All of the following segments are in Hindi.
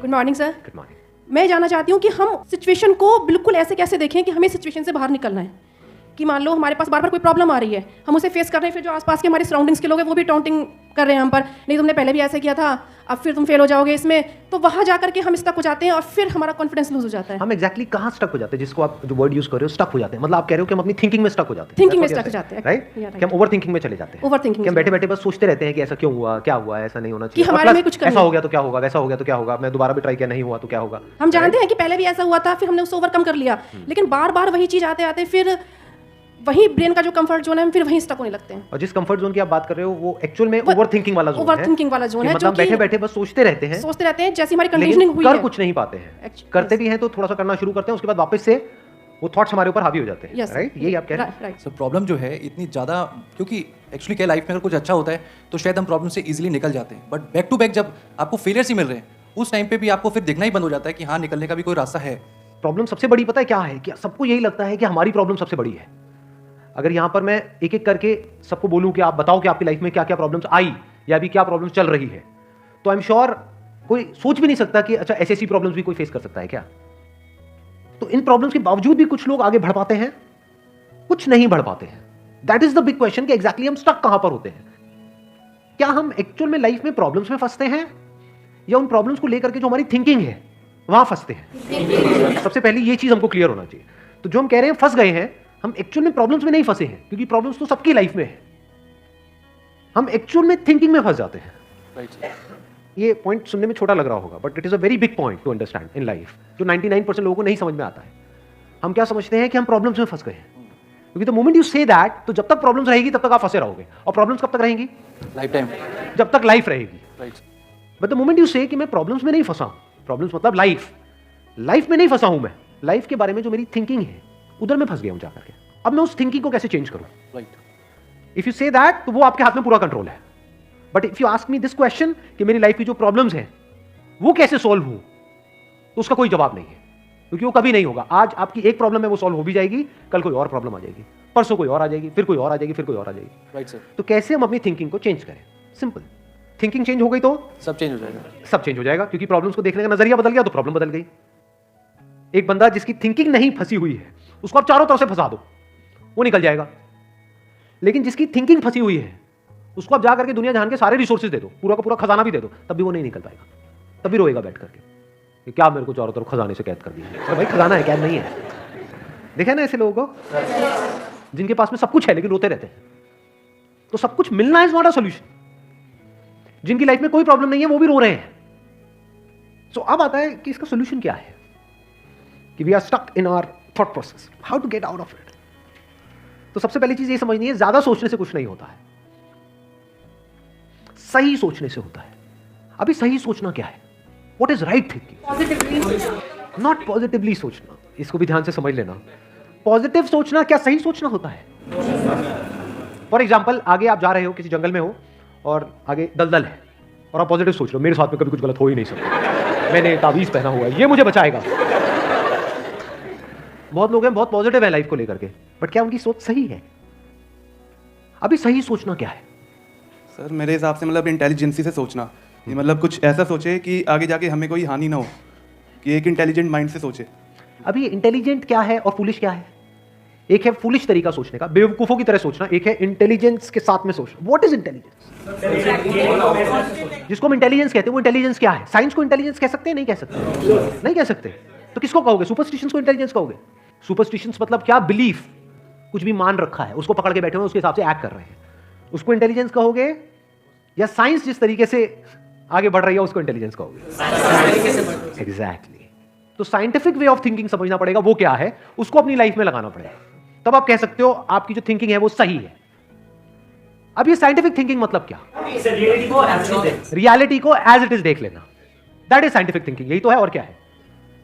Good morning sir. Good morning. मैं जानना चाहती हूँ कि हम सिचुएशन को बिल्कुल ऐसे कैसे देखें कि हमें सिचुएशन से बाहर निकलना है। कि मान लो हमारे पास बार बार कोई प्रॉब्लम आ रही है, हम उसे फेस कर रहे हैं, फिर जो आसपास के हमारे सराउंडिंग्स के लोग हैं वो भी टाउंटिंग कर रहे हैं हम पर, नहीं तुमने पहले भी ऐसे किया था, अब फिर तुम फेल हो जाओगे इसमें, तो वहाँ जाकर के हम स्टक हो जाते हैं और फिर हमारा कॉन्फिडेंस लूज हो जाता है। हम एग्जैक्टली कहाँ स्टक हो जाते हैं, जिसको आप जो वर्ड यूज कर रहे हो स्टक हो जाते हैं, मतलब आप कह रहे हो कि हम अपनी थिंकिंग में स्टक हो जाते हैं। थिंकिंग में स्टक हो जाते हैं, राइट? कि हम ओवर थिंकिंग में चले जाते हैं। ओवर थिंकिंग, हम बैठे बैठे बस सोचते रहते हैं कि ऐसा क्यों हुआ, क्या हुआ, ऐसा नहीं होना चाहिए, कि हमारे में कुछ ऐसा हो गया तो क्या होगा, वैसा हो गया तो क्या होगा, मैं दोबारा भी ट्राई किया नहीं हुआ तो क्या होगा। हम जानते हैं कि पहले भी ऐसा हुआ था, फिर हमने उसे ओवरकम कर लिया, लेकिन बार बार वही चीज आते आते फिर वही ब्रेन का जो कंफर्ट जोन है हम फिर वहीं स्टक होने लगते हैं। और जिस कंफर्ट जोन की आप बात कर रहे हो वो एक्चुअल में ओवर थिंकिंग वाला जोन है। ओवर थिंकिंग वाला जोन है, मतलब बैठे बैठे बस सोचते रहते हैं जैसे हमारी कंडीशनिंग हुई है, कर कुछ नहीं पाते हैं। करते भी हैं तो थोड़ा सा करना शुरू करते हैं, उसके बाद वापस से वो थॉट्स हमारे ऊपर हावी हो जाते हैं। राइट? यही आप कह रहे हैं। सर प्रॉब्लम जो है इतनी ज़्यादा, क्योंकि एक्चुअली क्या लाइफ में अगर कुछ अच्छा होता है तो शायद हम प्रॉब्लम से इजीली निकल जाते हैं, बट बैक टू बैक जब आपको फेलियर्स ही मिल रहे हैं उस टाइम पे भी आपको फिर देखना ही बंद हो जाता है कि हाँ निकलने का भी कोई रास्ता है। प्रॉब्लम सबसे बड़ी पता है क्या है? कि सबको यही लगता है कि हमारी प्रॉब्लम सबसे बड़ी है। अगर यहां पर मैं एक एक करके सबको बोलूं कि आप बताओ कि आपकी लाइफ में क्या क्या प्रॉब्लम्स आई या अभी क्या प्रॉब्लम्स चल रही है, तो आई एम श्योर कोई सोच भी नहीं सकता कि अच्छा ऐसी प्रॉब्लम्स भी कोई फेस कर सकता है क्या। तो इन प्रॉब्लम्स के बावजूद भी कुछ लोग आगे बढ़ पाते हैं, कुछ नहीं बढ़ पाते हैं। That is the big question कि एग्जैक्टली हम स्टक कहां पर होते हैं। क्या हम एक्चुअल में लाइफ में प्रॉब्लम्स में फंसते हैं या उन प्रॉब्लम्स को लेकर के जो हमारी थिंकिंग है वहां फंसते हैं? सबसे पहले ये चीज हमको क्लियर होना चाहिए। तो जो हम कह रहे हैं फंस गए हैं, हम एक्चुअल में प्रॉब्लम्स में नहीं फंसे हैं, क्योंकि प्रॉब्लम्स तो सबकी लाइफ में है। हम एक्चुअल में थिंकिंग में फंस जाते हैं। ये पॉइंट सुनने में छोटा लग रहा होगा, but it is a very big point two understand in life, जो 99% लोगों को नहीं समझ में आता है। हम क्या समझते हैं कि हम प्रॉब्लम्स में फंस गए हैं, क्योंकि the moment you say that, तो जब तक प्रॉब्लम्स रहेगी तब तक आप फंसे रहोगे। और प्रॉब्लम्स कब तक रहेंगी? लाइफ टाइम, जब तक लाइफ रहेगी। बट द मोमेंट यू से कि मैं प्रॉब्लम्स में नहीं फंसा हूं, प्रॉब्लम्स मतलब लाइफ में नहीं फंसा हूं, मैं लाइफ के बारे में जो मेरी थिंकिंग है उधर मैं फंस गया हूं जाकर के, अब मैं उस थिंकिंग को कैसे चेंज करूं? इफ यू से दैट, तो वो आपके हाथ में पूरा कंट्रोल है। But if you ask me this question कि मेरी लाइफ की जो प्रॉब्लम्स हैं वो कैसे सॉल्व हो, तो उसका कोई जवाब नहीं है, क्योंकि वो कभी नहीं होगा। आज आपकी एक प्रॉब्लम है वो सॉल्व हो भी जाएगी, कल कोई और प्रॉब्लम आ जाएगी, परसों कोई और आ जाएगी, फिर कोई और आ जाएगी, फिर कोई और आ जाएगी। Right sir. तो कैसे हम अपनी थिंकिंग को चेंज करें? सिंपल, थिंकिंग चेंज हो गई तो सब चेंज हो जाएगा। सब चेंज हो जाएगा, क्योंकि प्रॉब्लम्स को देखने का नजरिया बदल गया तो प्रॉब्लम बदल गई। एक बंदा जिसकी थिंकिंग नहीं फंसी हुई है उसको आप चारों तरफ से फंसा दो, वो निकल जाएगा। लेकिन जिसकी थिंकिंग फंसी हुई है उसको आप जाकर के दुनिया जहान के सारे रिसोर्सेज दे दो, पूरा का पूरा खजाना भी दे दो, तब भी वो नहीं निकल पाएगा, तब भी रोएगा बैठ करके कि क्या मेरे को चारों तरफ खजाने से कैद कर दिया। अरे भाई खजाना है, कैद नहीं है। देखे ना ऐसे लोगों को जिनके पास में सब कुछ है लेकिन रोते रहते हैं। तो सब कुछ मिलना इज नॉट अ सॉल्यूशन। जिनकी लाइफ में कोई प्रॉब्लम नहीं है वो भी रो रहे हैं। सो अब आता है कि इसका सॉल्यूशन क्या है, कि we are stuck in our thought process, how to get out of it. तो सबसे पहली चीज ये समझनी है, ज्यादा सोचने से कुछ नहीं होता है, सही सोचने से होता है। अभी सही सोचना क्या है? What is right thinking, not positively सोचना। इसको भी ध्यान से समझ लेना। पॉजिटिव सोचना क्या सही सोचना होता है? फॉर एग्जाम्पल, आगे आप जा रहे हो, किसी जंगल में हो और आगे दलदल है और आप पॉजिटिव सोच रहे हो, मेरे साथ में कभी कुछ गलत हो ही नहीं सकता, मैंने तावीज पहना हुआ है, ये मुझे बचाएगा। बहुत लोग हैं बहुत पॉजिटिव है लाइफ को लेकर के, बट क्या उनकी सोच सही है? अभी सही सोचना क्या है? सर मेरे हिसाब से मतलब इंटेलिजेंसी से सोचना, मतलब कुछ ऐसा सोचे कि आगे जाके हमें कोई हानि ना हो, कि एक इंटेलिजेंट माइंड से सोचे। अभी इंटेलिजेंट क्या है और फूलिश क्या है? एक है फूलिश तरीका सोचने का, बेवकूफों की तरह सोचना, एक है इंटेलिजेंस के साथ में सोचना। What is intelligence? जिसको हम इंटेलिजेंस कहते हैं वो इंटेलिजेंस क्या है? साइंस को इंटेलिजेंस कह सकते हैं? नहीं कह सकते, नहीं कह सकते। तो किसको कहोगे? सुपरस्टिशंस को इंटेलिजेंस कहोगे? सुपरस्टिशंस मतलब क्या? बिलीफ, कुछ भी मान रखा है उसको पकड़ के बैठे हुए उसके हिसाब से एक्ट कर रहे हैं, उसको इंटेलिजेंस कहोगे? या साइंस जिस तरीके से आगे बढ़ रही है उसको इंटेलिजेंस कहोगे? एग्जैक्टली। तो साइंटिफिक वे ऑफ थिंकिंग समझना पड़ेगा, वो क्या है, उसको अपनी लाइफ में लगाना पड़ेगा, तब आप कह सकते हो आपकी जो थिंकिंग है वो सही है। अब ये साइंटिफिक थिंकिंग मतलब क्या? रियलिटी को एज इट इज देख लेना, दैट इज साइंटिफिक थिंकिंग। यही तो है, और क्या है?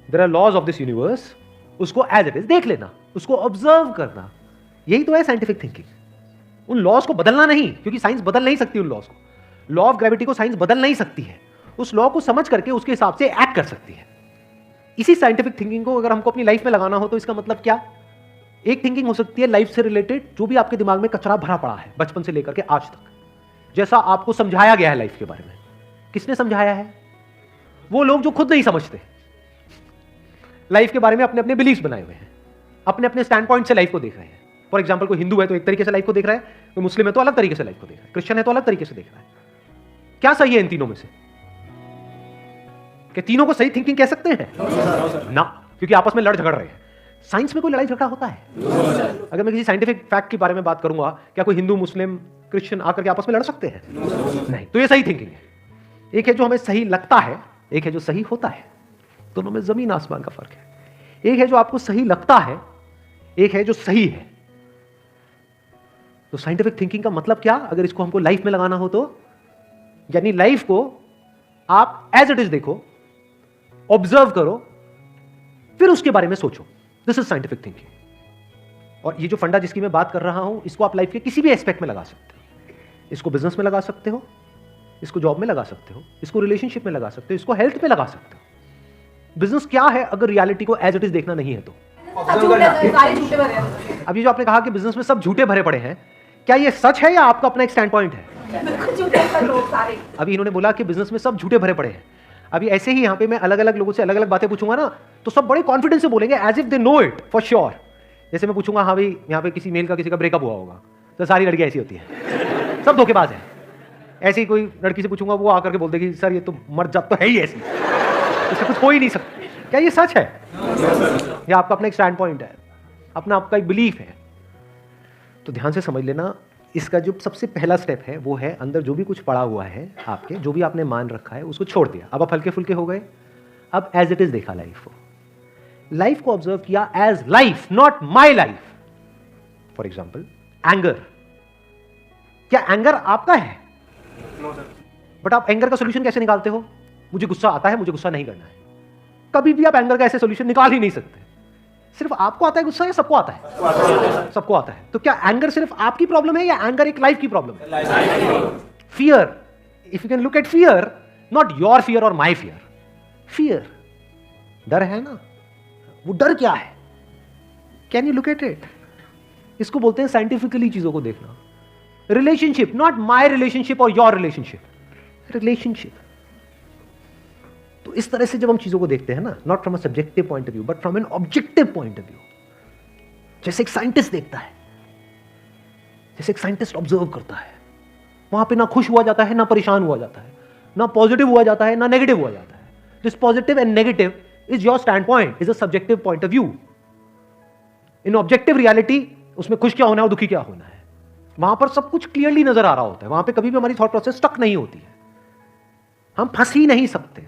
There are laws of this universe, उसको एज इट इज देख लेना, उसको ऑब्जर्व करना, यही तो है साइंटिफिक थिंकिंग। उन लॉज को बदलना नहीं, क्योंकि साइंस बदल नहीं सकती उन लॉज को। लॉ ऑफ ग्रेविटी को साइंस बदल नहीं सकती है, उस लॉ को समझ करके उसके हिसाब से एक्ट कर सकती है। इसी साइंटिफिक थिंकिंग को अगर हमको अपनी लाइफ में लगाना हो तो इसका मतलब क्या? एक थिंकिंग हो सकती है लाइफ से रिलेटेड, जो भी आपके दिमाग में कचरा भरा पड़ा है बचपन से लेकर के आज तक, जैसा आपको समझाया गया है लाइफ के बारे में। किसने समझाया है? वो लोग जो खुद नहीं समझते, लाइफ के बारे में अपने अपने बिलीफ बनाए हुए हैं, अपने अपने स्टैंड पॉइंट से लाइफ को देख रहे हैं। फॉर एग्जाम्पल, कोई हिंदू है तो एक तरीके से लाइफ को देख रहा है, कोई मुस्लिम है तो अलग तरीके से लाइफ को देख रहा है, क्रिश्चियन है तो अलग तरीके से देख रहा है। क्या सही है इन तीनों में से? कि तीनों को सही थिंकिंग कह सकते हैं? ना, क्योंकि आपस में लड़ झगड़ रहे हैं। साइंस में कोई लड़ाई झगड़ा होता है? अगर मैं किसी साइंटिफिक फैक्ट के बारे में बात करूंगा, क्या कोई हिंदू मुस्लिम क्रिश्चियन आकर के आपस में लड़ सकते हैं? नहीं। तो ये सही थिंकिंग है। एक है जो हमें सही लगता है, एक है जो सही होता है। दोनों में जमीन आसमान का फर्क है। एक है जो आपको सही लगता है, एक है जो सही है। तो साइंटिफिक थिंकिंग का मतलब क्या, अगर इसको हमको लाइफ में लगाना हो तो, यानी लाइफ को आप एज इट इज देखो, ऑब्जर्व करो, फिर उसके बारे में सोचो। This is scientific thinking. और ये जो फंडा जिसकी मैं बात कर रहा हूं, इसको आप लाइफ के किसी भी एस्पेक्ट में लगा सकते हो। इसको बिजनेस में लगा सकते हो, इसको जॉब में लगा सकते हो, इसको रिलेशनशिप में लगा सकते हो, इसको हेल्थ में लगा सकते हो। बिजनेस क्या है अगर रियलिटी को एज इट इज देखना नहीं है तो? अभी जो आपने कहा कि बिजनेस में सब झूठे भरे पड़े हैं, क्या ये सच है या आपका अपना एक स्टैंड पॉइंट है? अभी इन्होंने बोला कि बिजनेस में सब झूठे भरे पड़े हैं। अभी ऐसे ही यहाँ पे मैं अलग अलग लोगों से अलग अलग बातें पूछूंगा ना, तो सब बड़े कॉन्फिडेंस से बोलेंगे, as if they know it for sure. जैसे मैं पूछूंगा, हाँ भाई यहाँ पे किसी मेल का किसी का ब्रेकअप हुआ होगा, तो सारी लड़कियां ऐसी होती हैं, सब धोखेबाज है। ऐसे ही कोई लड़की से पूछूंगा, वो आकर के बोल देगी, सर ये तो मर्द जात तो है ही ऐसी, इससे कुछ हो ही नहीं सकता। क्या ये सच है या आपका अपना एक स्टैंड पॉइंट है, अपना आपका एक बिलीफ है? तो ध्यान से समझ लेना, इसका जो सबसे पहला स्टेप है वो है अंदर जो भी कुछ पड़ा हुआ है आपके, जो भी आपने मान रखा है उसको छोड़ दिया। अब आप हल्के फुल्के हो गए, अब एज इट इज देखा लाइफ को, लाइफ को ऑब्जर्व किया as life, not my life. For example anger, क्या एंगर आपका है? बट आप एंगर का सोल्यूशन कैसे निकालते हो? मुझे गुस्सा आता है, मुझे गुस्सा नहीं करना है। कभी भी आप एंगर का ऐसे सोल्यूशन निकाल ही नहीं सकते। सिर्फ आपको आता है गुस्सा या सबको आता है? सबको आता है। तो क्या एंगर सिर्फ आपकी प्रॉब्लम है या एंगर एक लाइफ की प्रॉब्लम है? Fear, if you can look at fear, not your fear और माई फियर, फियर, डर है ना, वो डर क्या है? Can you look at it? इसको बोलते हैं साइंटिफिकली चीजों को देखना। रिलेशनशिप, नॉट माई रिलेशनशिप और योर रिलेशनशिप, रिलेशनशिप। तो इस तरह से जब हम चीजों को देखते हैं ना, not from a subjective point of view but from an objective point of view, जैसे एक साइंटिस्ट देखता है, जैसे एक साइंटिस्ट ऑब्जर्व करता है, वहां पे ना खुश हुआ जाता है, ना परेशान हुआ जाता है, ना पॉजिटिव हुआ जाता है, ना नेगेटिव हुआ जाता है। This positive and negative is your stand point, is a subjective point of view. In objective reality, उसमें खुश क्या होना है और दुखी क्या होना है, वहां पर सब कुछ क्लियरली नजर आ रहा होता है। वहां पे कभी भी हमारी थॉट प्रोसेस स्टक नहीं होती है, हम फंस ही नहीं सकते।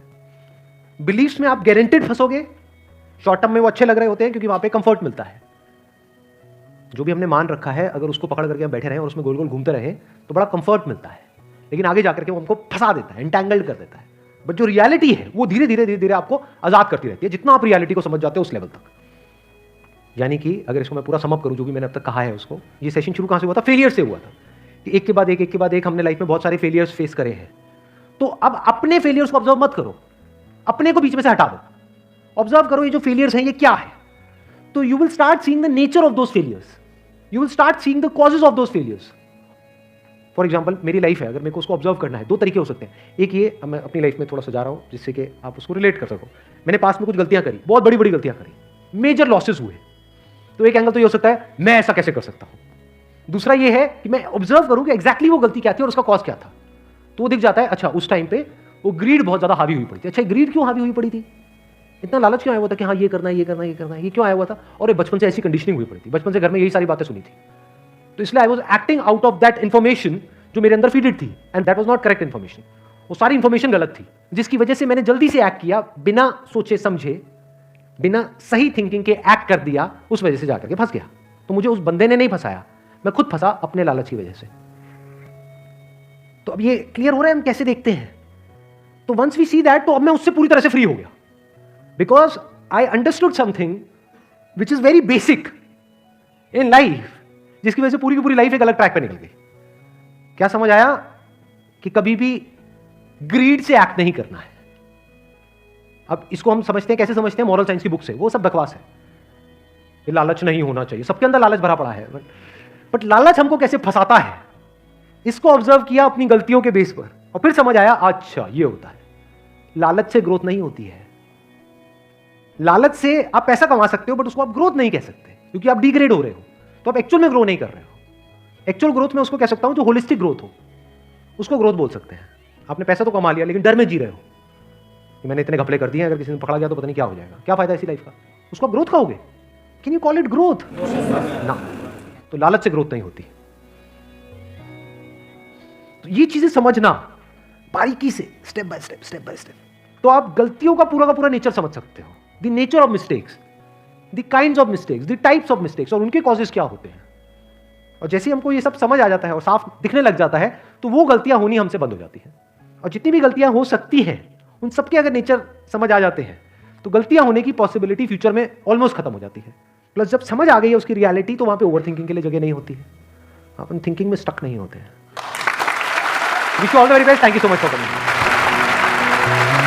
बिलीफ्स में आप गारंटेड फंसोगे। शॉर्ट टर्म में वो अच्छे लग रहे होते हैं क्योंकि वहां पे कंफर्ट मिलता है। जो भी हमने मान रखा है, अगर उसको पकड़ करके हम बैठे रहें और उसमें गोल गोल घूमते रहें तो बड़ा कंफर्ट मिलता है, लेकिन आगे जाकर के वो हमको फंसा देता है, एंटैंगल्ड कर देता है। बट जो रियलिटी है वो धीरे धीरे धीरे धीरे आपको आजाद करती रहती है, जितना आप रियलिटी को समझ जाते हो उस लेवल तक। यानी कि अगर इसको मैं पूरा समअप करूं, जो भी मैंने अब तक कहा है उसको, ये सेशन शुरू कहां से हुआ था? फेलियर से हुआ था कि एक के बाद एक हमने लाइफ में बहुत सारे फेलियर्स फेस करे हैं। तो अब अपने फेलियर्स को ऑब्जर्व मत करो, अपने को बीच में से हटा दो, ऑब्जर्व करो ये जो फेलियर्स हैं ये क्या है। तो you will start seeing the nature of those failures, you will start seeing the causes of those failures. For example मेरी लाइफ है, अगर मेरे को उसको ऑब्जर्व करना है, दो तरीके हो सकते हैं। एक ये, मैं अपनी लाइफ में थोड़ा सा जा रहा हूं जिससे कि आप उसको रिलेट कर सको। मैंने पास में कुछ गलतियां करी, बहुत बड़ी बड़ी गलतियां करी, मेजर लॉसेस हुए, तो एक एंगल तो ये हो सकता है मैं ऐसा कैसे कर सकता हूं। दूसरा ये है कि मैं ऑब्जर्व करूं कि एग्जैक्टली वो गलती क्या थी और उसका कॉज क्या था। तो वो दिख जाता है, अच्छा उस टाइम पे वो ग्रीड बहुत ज्यादा हावी हुई पड़ी थी। अच्छा ग्रीड क्यों हावी हुई पड़ी थी? इतना लालच क्यों आया हुआ था कि हाँ ये करना है, ये करना है, ये करना है, ये क्यों आया हुआ था? और बचपन से ऐसी कंडीशनिंग हुई पड़ी थी, बचपन से घर में यही सारी बातें सुनी थी, तो इसलिए I was acting out of that information जो मेरे अंदर फीडेड थी, and that was not correct information. वो सारी इंफॉर्मेशन गलत थी, जिसकी वजह से मैंने जल्दी से एक्ट किया, बिना सोचे समझे, बिना सही थिंकिंग के एक्ट कर दिया, उस वजह से जाकर के फंस गया। तो मुझे उस बंदे ने नहीं फंसाया, मैं खुद फंसा अपने लालच की वजह से। तो अब ये क्लियर हो रहा है हम कैसे देखते हैं। तो वंस वी सी दैट, तो अब मैं उससे पूरी तरह से फ्री हो गया, because I understood something which is very basic in life, जिसकी वजह से पूरी की पूरी लाइफ एक अलग ट्रैक पे निकल गई। क्या समझ आया? कि कभी भी ग्रीड से एक्ट नहीं करना है। अब इसको हम समझते हैं, कैसे समझते हैं? मॉरल साइंस की बुक से। वो सब बकवास है, ये लालच नहीं होना चाहिए, सबके अंदर लालच भरा पड़ा है, बट लालच हमको कैसे फंसाता है, इसको ऑब्जर्व किया अपनी गलतियों के बेस पर, और फिर समझ आया अच्छा ये होता है। लालच से ग्रोथ नहीं होती है। लालच से आप पैसा कमा सकते हो बट उसको आप ग्रोथ नहीं कह सकते, क्योंकि आप डिग्रेड हो रहे हो, तो आप एक्चुअल में ग्रो नहीं कर रहे हो। एक्चुअल ग्रोथ में उसको कह सकता हूं जो होलिस्टिक ग्रोथ हो, उसको ग्रोथ बोल सकते हैं। आपने पैसा तो कमा लिया लेकिन डर में जी रहे हो कि मैंने इतने घपले कर दिए, अगर किसी ने पकड़ा गया तो पता नहीं क्या हो जाएगा, क्या फायदा इसी लाइफ का, उसको आप ग्रोथ कहोगे? Can you call it growth? ना। तो लालच से ग्रोथ नहीं होती। तो ये चीजें समझना बारीकी से, स्टेप बाय स्टेप, तो आप गलतियों का पूरा नेचर समझ सकते हो, the nature of mistakes, the kinds of mistakes, the types of mistakes, और उनके कॉजेस क्या होते हैं। और जैसे ही हमको ये सब समझ आ जाता है और साफ दिखने लग जाता है, तो वो गलतियां होनी हमसे बंद हो जाती हैं। और जितनी भी गलतियां हो सकती हैं उन सबके अगर नेचर समझ आ जाते हैं तो गलतियां होने की पॉसिबिलिटी फ्यूचर में ऑलमोस्ट खत्म हो जाती है। प्लस जब समझ आ गई है उसकी रियलिटी, तो वहां पे ओवर थिंकिंग के लिए जगह नहीं होती है, अपन थिंकिंग में स्टक नहीं होते हैं। Wish you all the very best. Thank you so much for coming.